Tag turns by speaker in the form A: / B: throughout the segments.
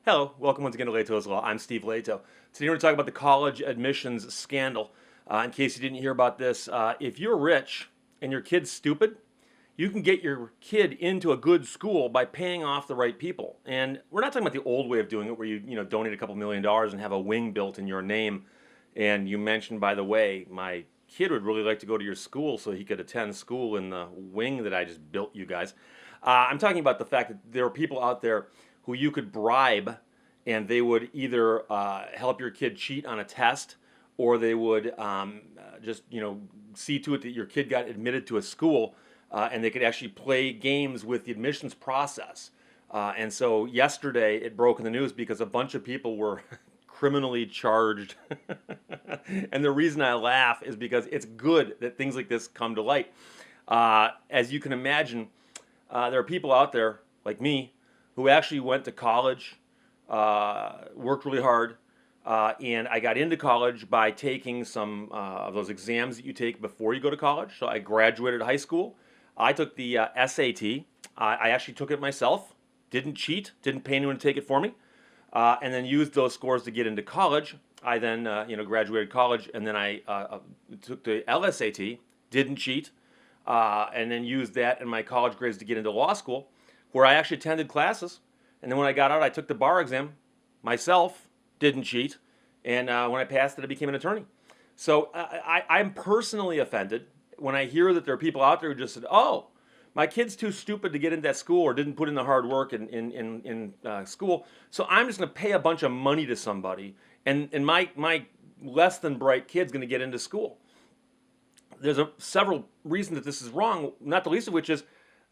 A: Hello, welcome once again to Lehto's Law. I'm Steve Lehto. Today we're going to talk about the college admissions scandal. In case you didn't hear about this, if you're rich and your kid's stupid, you can get your kid into a good school by paying off the right people. And we're not talking about the old way of doing it, where you donate a couple $1 million and have a wing built in your name. And you mentioned, by the way, my kid would really like to go to your school so he could attend school in the wing that I just built you guys. I'm talking about the fact that there are people out there who you could bribe, and they would either help your kid cheat on a test, or they would just see to it that your kid got admitted to a school, and they could actually play games with the admissions process. And so yesterday it broke in the news because a bunch of people were criminally charged. And the reason I laugh is because it's good that things like this come to light. As you can imagine, there are people out there like me who actually went to college, worked really hard, and I got into college by taking some of those exams that you take before you go to college. So I graduated high school. I took the SAT. I actually took it myself, didn't cheat, didn't pay anyone to take it for me, and then used those scores to get into college. I then graduated college, and then I took the LSAT, didn't cheat, and then used that in my college grades to get into law school, where I actually attended classes. And then when I got out, I took the bar exam myself, didn't cheat, and when I passed it, I became an attorney. So I'm personally offended when I hear that there are people out there who just said, "Oh, my kid's too stupid to get into that school or didn't put in the hard work in school, so I'm just going to pay a bunch of money to somebody, and my less than bright kid's going to get into school." There's several reasons that this is wrong, not the least of which is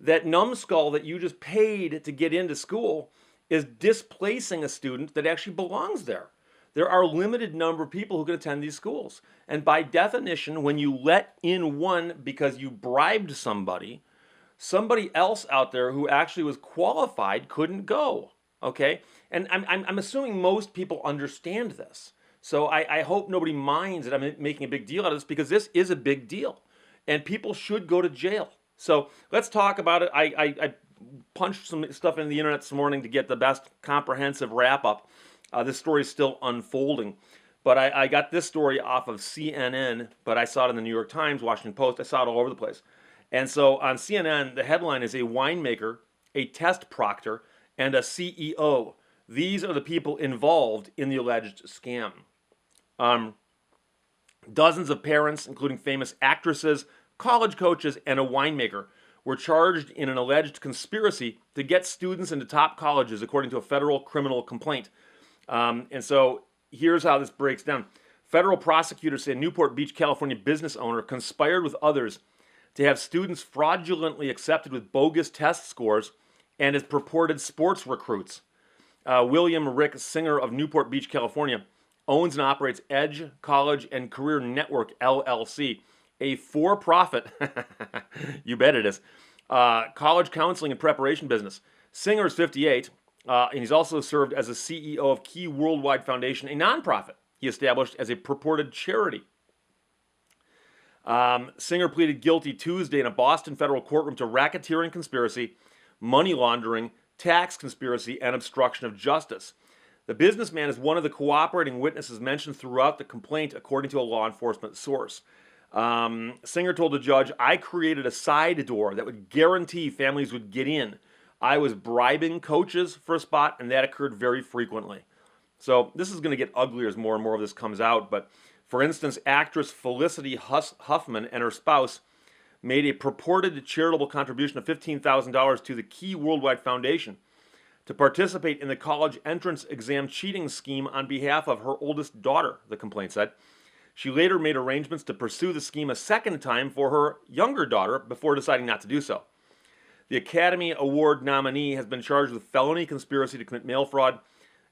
A: that numbskull that you just paid to get into school is displacing a student that actually belongs there. There are a limited number of people who can attend these schools. And by definition, when you let in one because you bribed somebody, somebody else out there who actually was qualified couldn't go. Okay? And I'm assuming most people understand this. So I hope nobody minds that I'm making a big deal out of this, because this is a big deal. And people should go to jail. So let's talk about it. I punched some stuff into the internet this morning to get the best comprehensive wrap up. This story is still unfolding. But I got this story off of CNN, but I saw it in the New York Times, Washington Post. I saw it all over the place. And so on CNN, the headline is: a winemaker, a test proctor, and a CEO. These are the people involved in the alleged scam. Dozens of parents, including famous actresses, college coaches, and a winemaker, were charged in an alleged conspiracy to get students into top colleges, according to a federal criminal complaint. And so here's how this breaks down. Federal prosecutors say a Newport Beach, California business owner conspired with others to have students fraudulently accepted with bogus test scores and as purported sports recruits. William Rick Singer of Newport Beach, California, owns and operates Edge College and Career Network, LLC, a for-profit, you bet it is, college counseling and preparation business. Singer is 58, and he's also served as a CEO of Key Worldwide Foundation, a nonprofit he established as a purported charity. Singer pleaded guilty Tuesday in a Boston federal courtroom to racketeering conspiracy, money laundering, tax conspiracy, and obstruction of justice. The businessman is one of the cooperating witnesses mentioned throughout the complaint, according to a law enforcement source. Singer told the judge, "I created a side door that would guarantee families would get in. I was bribing coaches for a spot, and that occurred very frequently." So this is going to get uglier as more and more of this comes out. But for instance, actress Felicity Huffman and her spouse made a purported charitable contribution of $15,000 to the Key Worldwide Foundation to participate in the college entrance exam cheating scheme on behalf of her oldest daughter, the complaint said. She later made arrangements to pursue the scheme a second time for her younger daughter before deciding not to do so. The Academy Award nominee has been charged with felony conspiracy to commit mail fraud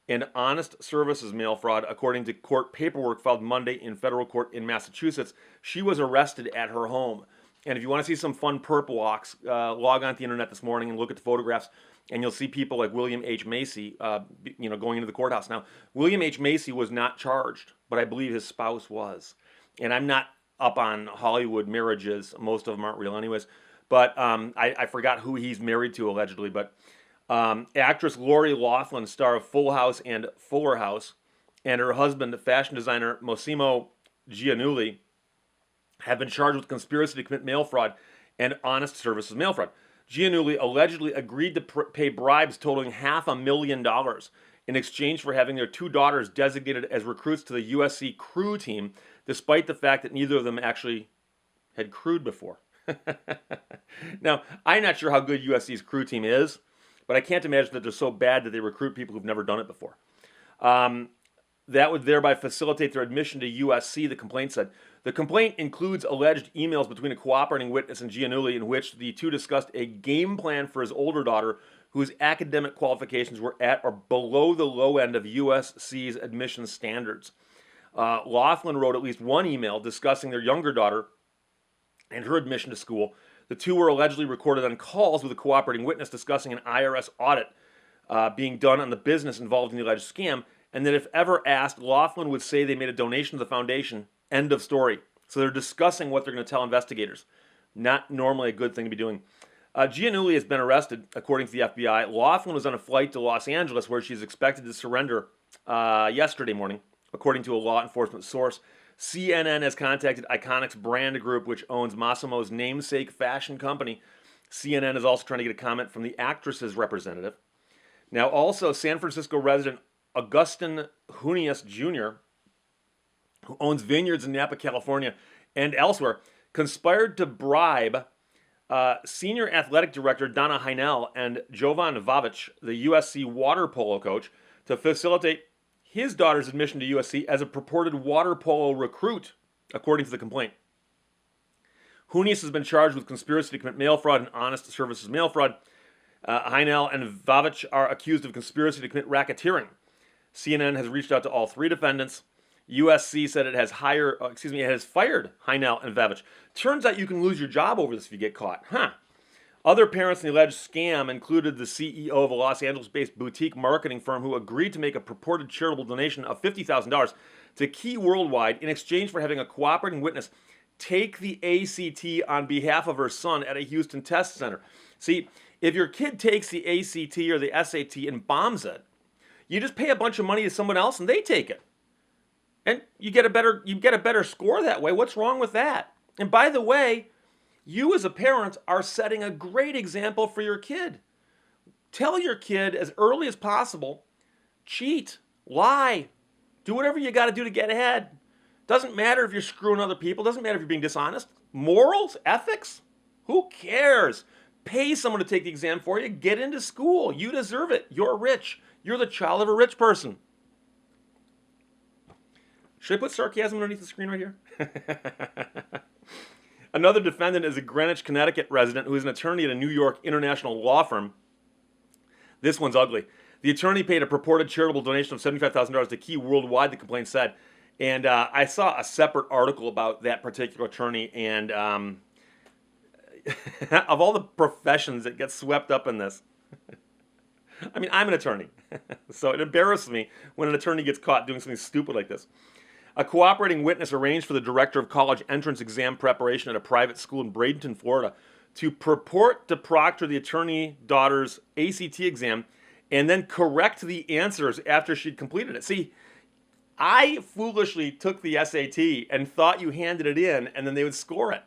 A: and honest services mail fraud, according to court paperwork filed Monday in federal court in Massachusetts. She was arrested at her home. And if you want to see some fun perp walks, log on to the internet this morning and look at the photographs, and you'll see people like William H. Macy, going into the courthouse. Now, William H. Macy was not charged, but I believe his spouse was. And I'm not up on Hollywood marriages. Most of them aren't real anyways. But I forgot who he's married to, allegedly. But Actress Lori Loughlin, star of Full House and Fuller House, and her husband, fashion designer Massimo Giannulli, have been charged with conspiracy to commit mail fraud and honest services mail fraud. Giannulli allegedly agreed to pay bribes totaling $500,000 in exchange for having their two daughters designated as recruits to the USC crew team, despite the fact that neither of them actually had crewed before. Now, I'm not sure how good USC's crew team is, but I can't imagine that they're so bad that they recruit people who've never done it before. That would thereby facilitate their admission to USC, the complaint said. The complaint includes alleged emails between a cooperating witness and Giannulli in which the two discussed a game plan for his older daughter whose academic qualifications were at or below the low end of USC's admission standards. Loughlin wrote at least one email discussing their younger daughter and her admission to school. The two were allegedly recorded on calls with a cooperating witness discussing an IRS audit being done on the business involved in the alleged scam, and that if ever asked, Loughlin would say they made a donation to the foundation. End of story. So they're discussing what they're going to tell investigators. Not normally a good thing to be doing. Giannulli has been arrested, according to the FBI. Loughlin was on a flight to Los Angeles where she's expected to surrender yesterday morning, according to a law enforcement source. CNN has contacted Iconic's brand group, which owns Massimo's namesake fashion company. CNN is also trying to get a comment from the actress's representative. Now, also, San Francisco resident Augustin Junius Jr., who owns vineyards in Napa, California, and elsewhere, conspired to bribe senior athletic director Donna Heinel and Jovan Vavic, the USC water polo coach, to facilitate his daughter's admission to USC as a purported water polo recruit, according to the complaint. Junius has been charged with conspiracy to commit mail fraud and honest services mail fraud. Heinel and Vavic are accused of conspiracy to commit racketeering. CNN has reached out to all three defendants. USC said it has fired Heinel and Vavic. Turns out you can lose your job over this if you get caught. Other parents in the alleged scam included the CEO of a Los Angeles-based boutique marketing firm who agreed to make a purported charitable donation of $50,000 to Key Worldwide in exchange for having a cooperating witness take the ACT on behalf of her son at a Houston test center. See, if your kid takes the ACT or the SAT and bombs it, you just pay a bunch of money to someone else and they take it. And you get a better score that way. What's wrong with that? And by the way, you as a parent are setting a great example for your kid. Tell your kid as early as possible, cheat, lie, do whatever you got to do to get ahead. Doesn't matter if you're screwing other people. Doesn't matter if you're being dishonest. Morals, ethics, who cares? Pay someone to take the exam for you. Get into school. You deserve it. You're rich. You're the child of a rich person. Should I put sarcasm underneath the screen right here? Another defendant is a Greenwich, Connecticut resident who is an attorney at a New York international law firm. This one's ugly. The attorney paid a purported charitable donation of $75,000 to Key Worldwide, the complaint said. And I saw a separate article about that particular attorney, and of all the professions that get swept up in this, I mean, I'm an attorney, so it embarrasses me when an attorney gets caught doing something stupid like this. A cooperating witness arranged for the director of college entrance exam preparation at a private school in Bradenton, Florida, to purport to proctor the attorney daughter's ACT exam and then correct the answers after she'd completed it. See, I foolishly took the SAT and thought you handed it in and then they would score it.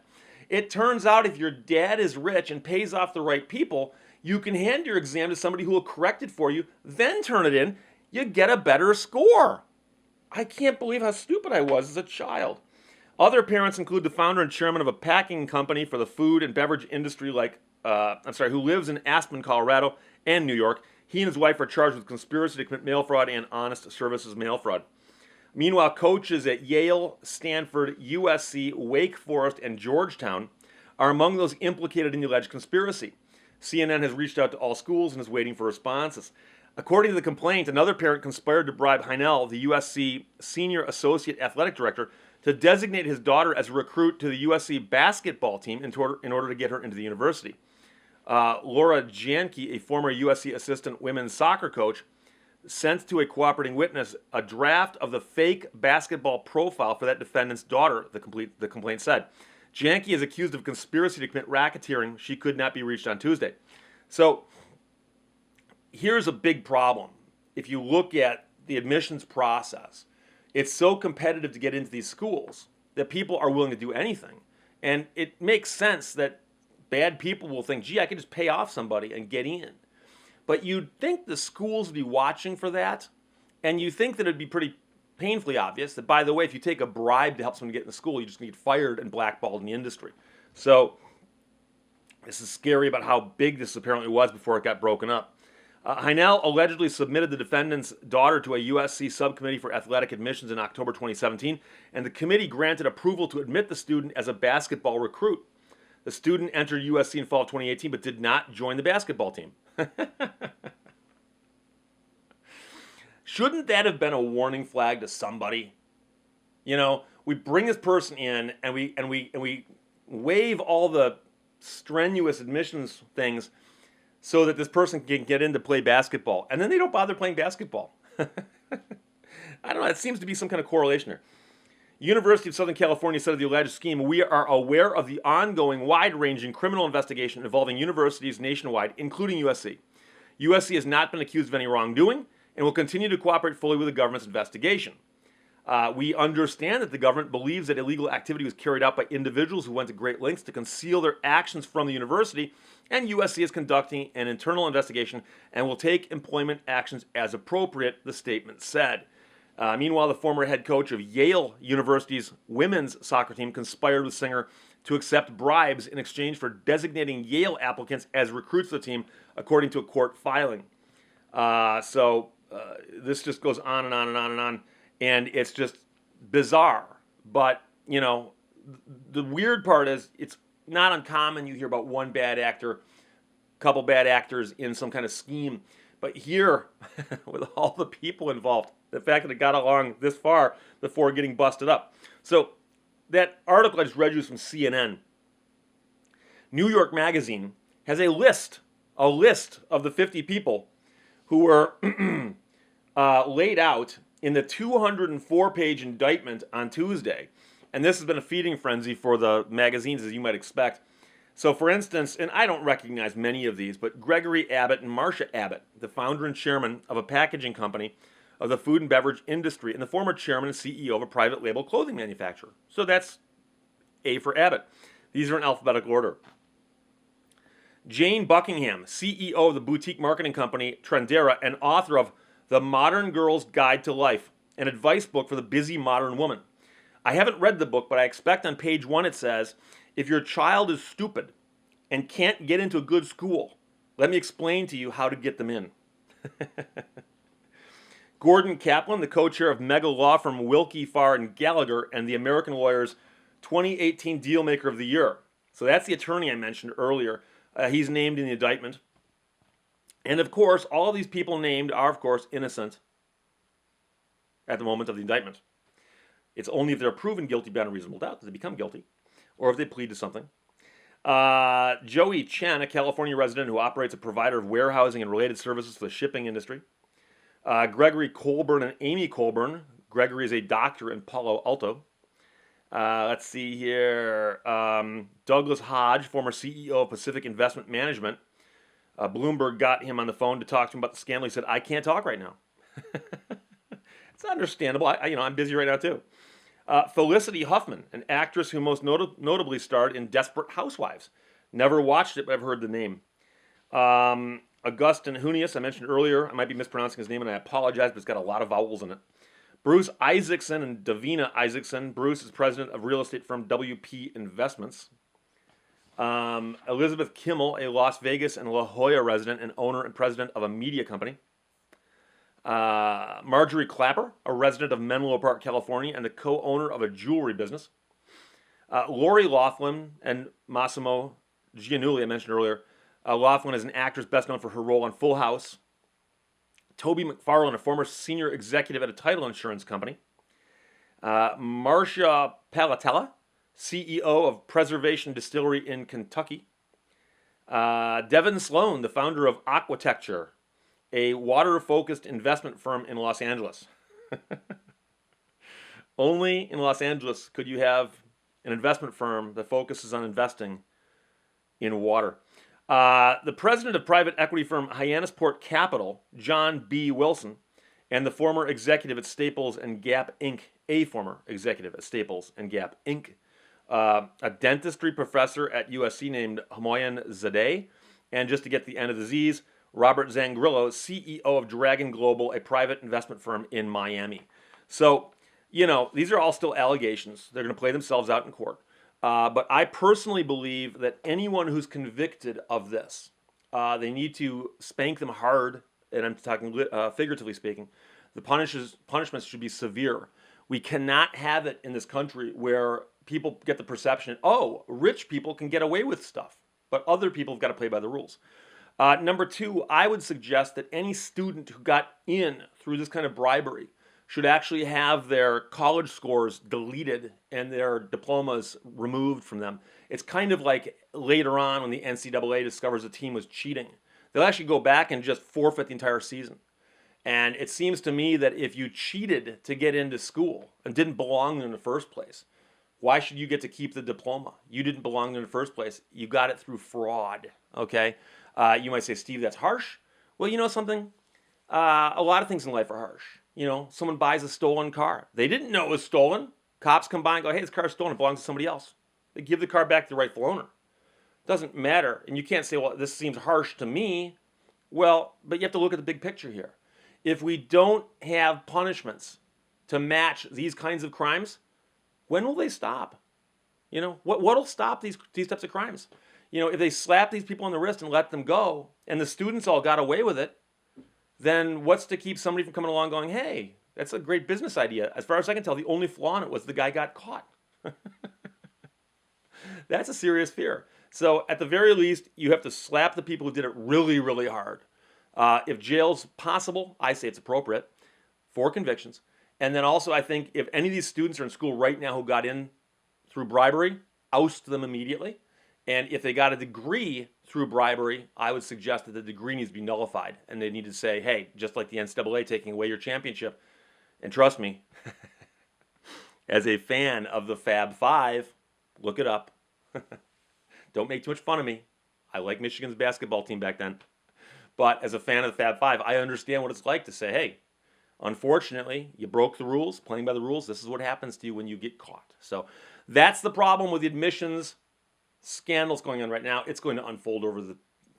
A: It turns out if your dad is rich and pays off the right people, you can hand your exam to somebody who will correct it for you, then turn it in. You get a better score. I can't believe how stupid I was as a child. Other parents include the founder and chairman of a packing company for the food and beverage industry who lives in Aspen, Colorado and New York. He and his wife are charged with conspiracy to commit mail fraud and honest services mail fraud. Meanwhile, coaches at Yale, Stanford, USC, Wake Forest, and Georgetown are among those implicated in the alleged conspiracy. CNN has reached out to all schools and is waiting for responses. According to the complaint, another parent conspired to bribe Heinel, the USC Senior Associate Athletic Director, to designate his daughter as a recruit to the USC basketball team in order to get her into the university. Laura Janke, a former USC assistant women's soccer coach, sent to a cooperating witness a draft of the fake basketball profile for that defendant's daughter, the complaint said. Janke is accused of conspiracy to commit racketeering. She could not be reached on Tuesday. So, here's a big problem. If you look at the admissions process, it's so competitive to get into these schools that people are willing to do anything. And it makes sense that bad people will think, gee, I could just pay off somebody and get in. But you'd think the schools would be watching for that, and you think that it'd be pretty painfully obvious that, by the way, if you take a bribe to help someone get in the school, you just get fired and blackballed in the industry. So this is scary about how big this apparently was before it got broken up. Heinel allegedly submitted the defendant's daughter to a USC subcommittee for athletic admissions in October 2017, and the committee granted approval to admit the student as a basketball recruit. The student entered USC in fall of 2018 but did not join the basketball team. Shouldn't that have been a warning flag to somebody? You know, we bring this person in and we waive all the strenuous admissions things so that this person can get in to play basketball, and then they don't bother playing basketball. I don't know. It seems to be some kind of correlation here. University of Southern California said of the alleged scheme, we are aware of the ongoing wide-ranging criminal investigation involving universities nationwide, including USC. USC has not been accused of any wrongdoing and will continue to cooperate fully with the government's investigation. We understand that the government believes that illegal activity was carried out by individuals who went to great lengths to conceal their actions from the university, and USC is conducting an internal investigation and will take employment actions as appropriate, the statement said. Meanwhile, the former head coach of Yale University's women's soccer team conspired with Singer to accept bribes in exchange for designating Yale applicants as recruits to the team, according to a court filing. This just goes on and on and on and on, and it's just bizarre. But, you know, the weird part is it's not uncommon you hear about one bad actor, a couple bad actors in some kind of scheme. But here, with all the people involved, the fact that it got along this far before getting busted up. So that article I just read you from CNN. New York Magazine has a list of the 50 people who were laid out in the 204-page indictment on Tuesday. And this has been a feeding frenzy for the magazines, as you might expect. So, for instance, and I don't recognize many of these, but Gregory Abbott and Marcia Abbott, the founder and chairman of a packaging company of the food and beverage industry, and the former chairman and CEO of a private label clothing manufacturer. So that's A for Abbott. These are in alphabetical order. Jane Buckingham, CEO of the boutique marketing company Trendera and author of The Modern Girl's Guide to Life, an advice book for the busy modern woman. I haven't read the book, but I expect on page 1 it says, if your child is stupid and can't get into a good school, let me explain to you how to get them in. Gordon Kaplan, the co-chair of mega law firm Wilkie, Farr, and Gallagher, and the American Lawyers 2018 Dealmaker of the Year. So that's the attorney I mentioned earlier. He's named in the indictment. And of course, all of these people named are, of course, innocent at the moment of the indictment. It's only if they're proven guilty beyond a reasonable doubt that they become guilty, or if they plead to something. Joey Chen, a California resident who operates a provider of warehousing and related services for the shipping industry. Gregory Colburn and Amy Colburn. Gregory is a doctor in Palo Alto. Let's see here. Douglas Hodge, former CEO of Pacific Investment Management. Bloomberg got him on the phone to talk to him about the scandal. He said, I can't talk right now. It's understandable. I'm busy right now too. Felicity Huffman, an actress who most notably starred in Desperate Housewives. Never watched it, but I've heard the name. Augustin Hunius, I mentioned earlier. I might be mispronouncing his name, and I apologize, but it's got a lot of vowels in it. Bruce Isaacson and Davina Isaacson. Bruce is president of real estate firm WP Investments. Elizabeth Kimmel, a Las Vegas and La Jolla resident and owner and president of a media company. Marjorie Clapper, a resident of Menlo Park, California, and the co-owner of a jewelry business. Lori Loughlin and Massimo Giannulli, I mentioned earlier. Loughlin is an actress best known for her role on Full House. Toby McFarlane, a former senior executive at a title insurance company. Marcia Palatella, CEO of Preservation Distillery in Kentucky. Devin Sloan, the founder of Aquatecture, a water-focused investment firm in Los Angeles. Only in Los Angeles could you have an investment firm that focuses on investing in water. The president of private equity firm Hyannisport Capital, John B. Wilson, and the former executive at Staples and Gap Inc., a former executive at Staples and Gap Inc., a dentistry professor at USC named Humayun Zadeh, and just to get the end of the Z's, Robert Zangrillo, CEO of Dragon Global, a private investment firm in Miami. So, these are all still allegations. They're going to play themselves out in court. But I personally believe that anyone who's convicted of this, they need to spank them hard, and I'm talking figuratively speaking. The punishments should be severe. We cannot have it in this country where people get the perception, oh, rich people can get away with stuff, but other people have got to play by the rules. Number two, I would suggest that any student who got in through this kind of bribery should actually have their college scores deleted and their diplomas removed from them. It's kind of like later on when the NCAA discovers a team was cheating. They'll actually go back and just forfeit the entire season. And it seems to me that if you cheated to get into school and didn't belong there in the first place, why should you get to keep the diploma? You didn't belong there in the first place. You got it through fraud, okay? You might say, Steve, that's harsh. Well, you know something? A lot of things in life are harsh. Someone buys a stolen car. They didn't know it was stolen. Cops come by and go, hey, this car's stolen. It belongs to somebody else. They give the car back to the rightful owner. Doesn't matter. And you can't say, well, this seems harsh to me. Well, but you have to look at the big picture here. If we don't have punishments to match these kinds of crimes, when will they stop? What'll stop these types of crimes? If they slap these people on the wrist and let them go, and the students all got away with it, then what's to keep somebody from coming along going, hey, that's a great business idea. As far as I can tell, the only flaw in it was the guy got caught. That's a serious fear. So at the very least, you have to slap the people who did it really, really hard. If jail's possible, I say it's appropriate for convictions. And then also, I think if any of these students are in school right now who got in through bribery, oust them immediately. And if they got a degree through bribery, I would suggest that the degree needs to be nullified. And they need to say, hey, just like the NCAA taking away your championship. And trust me, as a fan of the Fab Five, look it up. Don't make too much fun of me. I like Michigan's basketball team back then. But as a fan of the Fab Five, I understand what it's like to say, hey, unfortunately, you broke the rules, playing by the rules. This is what happens to you when you get caught. So that's the problem with the admissions scandals going on right now. It's going to unfold over the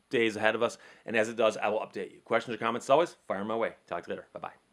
A: days ahead of us. And as it does, I will update you. Questions or comments, as always, fire my way. Talk to you later. Bye-bye.